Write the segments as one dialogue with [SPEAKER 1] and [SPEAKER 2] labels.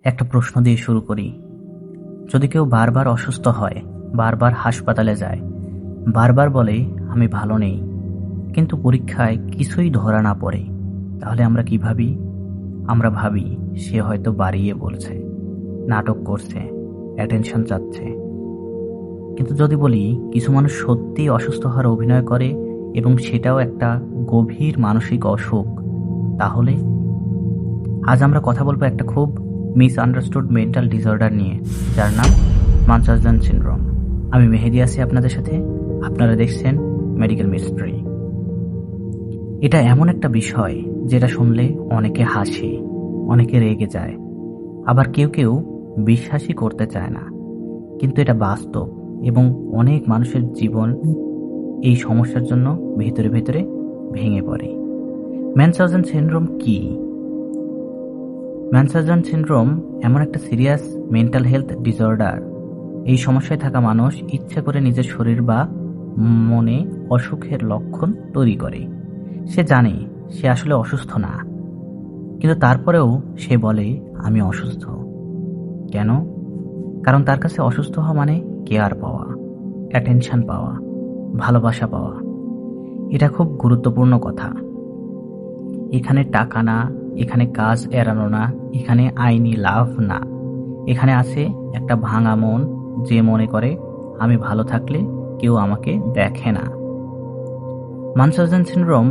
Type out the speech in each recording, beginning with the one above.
[SPEAKER 1] একটা প্রশ্ন দিয়ে শুরু করি। যদি কেউ বারবার অসুস্থ হয়, বারবার হাসপাতালে যায়, বারবার বলে আমি ভালো নেই, কিন্তু পরীক্ষায় কিছুই ধরা না পড়ে, তাহলে আমরা কি ভাবি? আমরা ভাবি সে হয়তো বাড়িয়ে বলছে, নাটক করছে, অ্যাটেনশন চাচ্ছে। কিন্তু যদি বলি কিছু মানুষ সত্যিই অসুস্থ হওয়ার অভিনয় করে এবং সেটাও একটা গভীর মানসিক অসুখ, তাহলে আজ আমরা কথা বলবো একটা খুব মিসআন্ডারস্টুড মেন্টাল ডিসঅর্ডার নিয়ে, যার নাম মানচাউজেন সিনড্রোম। আমি মেহেদি আছি আপনাদের সাথে, আপনারা দেখছেন মেডিকেল মিস্ট্রি। এটা এমন একটা বিষয় যেটা শুনলে অনেকে হাসে, অনেকে রেগে যায়, আবার কেউ কেউ বিশ্বাসই করতে চায় না। কিন্তু এটা বাস্তব এবং অনেক মানুষের জীবন এই সমস্যার জন্য ভেতরে ভেতরে ভেঙে পড়ে। ম্যানচাউজেন সিনড্রোম কি? ম্যানচাউজেন সিনড্রোম এমন একটা সিরিয়াস মেন্টাল হেলথ ডিসঅর্ডার। এই সমস্যায় থাকা মানুষ ইচ্ছে করে নিজের শরীর বা মনে অসুখের লক্ষণ তৈরি করে। সে জানে সে আসলে অসুস্থ না, কিন্তু তারপরেও সে বলে আমি অসুস্থ। কেন? কারণ তার কাছে অসুস্থ হওয়া মানে কেয়ার পাওয়া, অ্যাটেনশন পাওয়া, ভালোবাসা পাওয়া। এটা খুব গুরুত্বপূর্ণ কথা। এখানে টাকা না, এখানে কাজ এড়ানো না, এখানে আইনি লাভ না। এখানে আছে একটা ভাঙা মন যে মনে করে আমি ভালো থাকলে কেউ আমাকে দেখে না। মানচাউজেন সিনড্রোম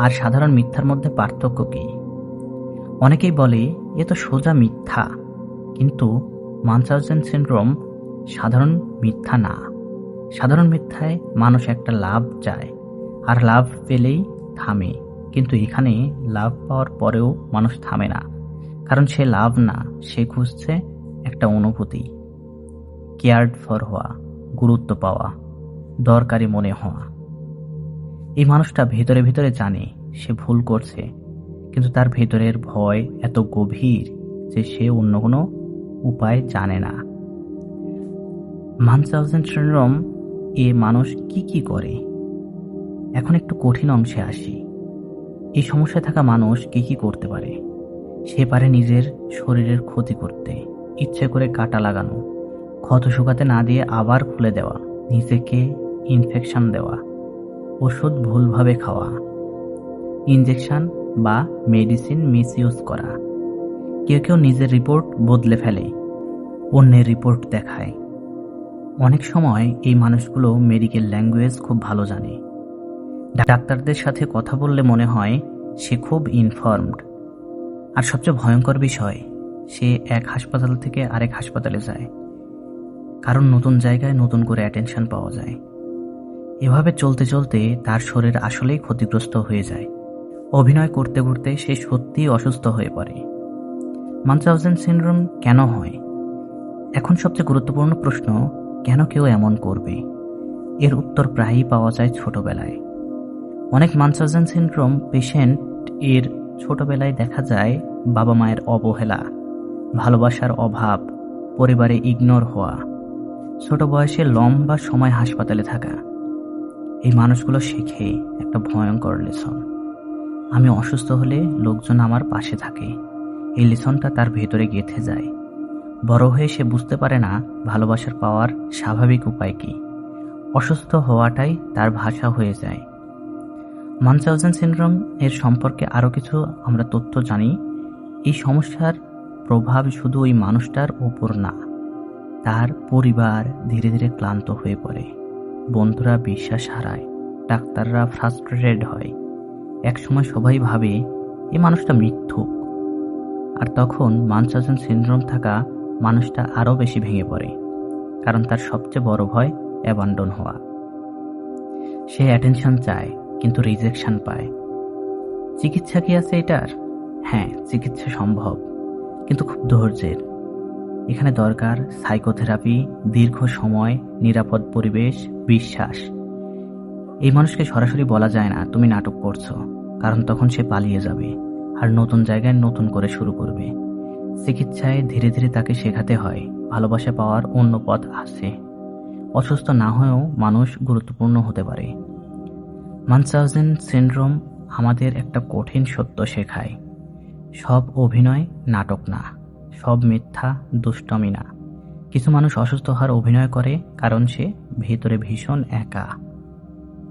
[SPEAKER 1] আর সাধারণ মিথ্যার মধ্যে পার্থক্য কি? অনেকেই বলে এ তো সোজা মিথ্যা, কিন্তু মানচাউজেন সিনড্রোম সাধারণ মিথ্যা না। সাধারণ মিথ্যায় মানুষ একটা লাভ চায় আর লাভ পেলেই থামে, কিন্তু এখানে লাভ পাওয়ার পরেও মানুষ থামে না, কারণ সে লাভ না, সে খুঁজছে একটা অনুভূতি, কেয়ার্ড ফর হওয়া, গুরুত্ব পাওয়া, দরকারি মনে হওয়া। এই মানুষটা ভেতরে ভেতরে জানে সে ভুল করছে, কিন্তু তার ভেতরের ভয় এত গভীর যে সে অন্য কোনো উপায় জানে না। মানচাউজেন সিনড্রোম এ মানুষ কি কি করে? এখন একটু কঠিন অংশে আসি। এই সমস্যায় থাকা মানুষ কি কি করতে পারে? সে পারে নিজের শরীরের ক্ষতি করতে, ইচ্ছে করে কাটা লাগানো, ক্ষত শুকাতে না দিয়ে আবার খুলে দেওয়া, নিজেকে ইনফেকশন দেওয়া, ওষুধ ভুলভাবে খাওয়া, ইনজেকশন বা মেডিসিন মিসইউজ করা। কেউ কেউ নিজের রিপোর্ট বদলে ফেলে, অন্যের রিপোর্ট দেখায়। অনেক সময় এই মানুষগুলো মেডিকেল ল্যাঙ্গুয়েজ খুব ভালো জানে। ডাক্তারদের সাথে কথা বললে মনে হয় সে খুব ইনফর্মড। আর সবচেয়ে ভয়ঙ্কর বিষয়, সে এক হাসপাতাল থেকে আরেক হাসপাতালে যায়, কারণ নতুন জায়গায় নতুন করে অ্যাটেনশন পাওয়া যায়। এভাবে চলতে চলতে তার শরীর আসলেই ক্ষতিগ্রস্ত হয়ে যায়। অভিনয় করতে করতে সে সত্যিই অসুস্থ হয়ে পড়ে। মানচাউজেন সিনড্রোম কেন হয়? এখন সবচেয়ে গুরুত্বপূর্ণ প্রশ্ন, কেন কেউ এমন করবে? এর উত্তর প্রায়ই পাওয়া যায় ছোটবেলায়। অনেক মানচাউজেন সিনড্রোম পেশেন্ট এর ছোটবেলায় দেখা যায় বাবা মায়ের অবহেলা, ভালোবাসার অভাব, পরিবারে ইগনোর হওয়া, ছোট বয়সে লম্বা সময় হাসপাতালে থাকা। এই মানুষগুলো শেখে একটা ভয়ঙ্কর লেসন, আমি অসুস্থ হলে লোকজন আমার পাশে থাকে। এই লেসনটা তার ভেতরে গেঁথে যায়। বড় হয়ে সে বুঝতে পারে না ভালোবাসার পাওয়ার স্বাভাবিক উপায় কি। অসুস্থ হওয়াটাই তার ভাষা হয়ে যায়। মানচাউজেন সিনড্রোম এর সম্পর্কে আরও কিছু আমরা তথ্য জানি। এই সমস্যার প্রভাব শুধু ওই মানুষটার ওপর না, তার পরিবার ধীরে ধীরে ক্লান্ত হয়ে পড়ে, বন্ধুরা বিশ্বাস হারায়, ডাক্তাররা ফ্রাস্ট্রেটেড হয়। একসময় সবাই ভাবে এই মানুষটা মিথ্যুক। আর তখন মানচাউজেন সিনড্রোম থাকা মানুষটা আরও বেশি ভেঙে পড়ে, কারণ তার সবচেয়ে বড় ভয় অ্যাবান্ডন হওয়া। সে অ্যাটেনশন চায় কিন্তু রিজেকশন পায়। চিকিৎসা কি আছে এটার? হ্যাঁ, চিকিৎসা সম্ভব, কিন্তু খুব ধৈর্যের। এখানে দরকার সাইকোথেরাপি, দীর্ঘ সময়, নিরাপদ পরিবেশ, বিশ্বাস। এই মানুষকে সরাসরি বলা যায় না তুমি নাটক করছো, কারণ তখন সে পালিয়ে যাবে আর নতুন জায়গায় নতুন করে শুরু করবে। চিকিৎসায় ধীরে ধীরে তাকে শেখাতে হয় ভালোবাসা পাওয়ার অন্য পথ আছে। অসুস্থ না হয়েও মানুষ গুরুত্বপূর্ণ হতে পারে। মানচাউজেন সিনড্রোম আমাদের একটা কঠিন সত্য শেখায়, সব অভিনয় নাটক না, সব মিথ্যা, দুষ্টমি না। কিছু মানুষ অসুস্থ হওয়ার অভিনয় করে কারণ সে ভেতরে ভীষণ একা।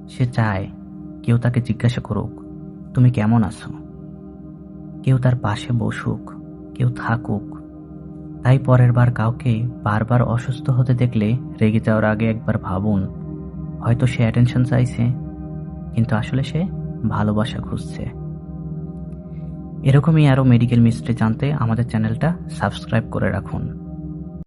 [SPEAKER 1] সে চায় কেউ তাকে জিজ্ঞাসা করুক, তুমি কেমন আছো? কেউ তার পাশে বসুক, কেউ থাকুক। তাই পরের বার কাউকে বারবার অসুস্থ হতে দেখলে রেগে যাওয়ার আগে একবার ভাবুন, হয়তো সে অ্যাটেনশন চাইছে, কিন্তু আসলে সে ভালোবাসা খুঁজছে। এরকমই আরও মেডিকেল মিস্ট্রি জানতে আমাদের চ্যানেলটা সাবস্ক্রাইব করে রাখুন।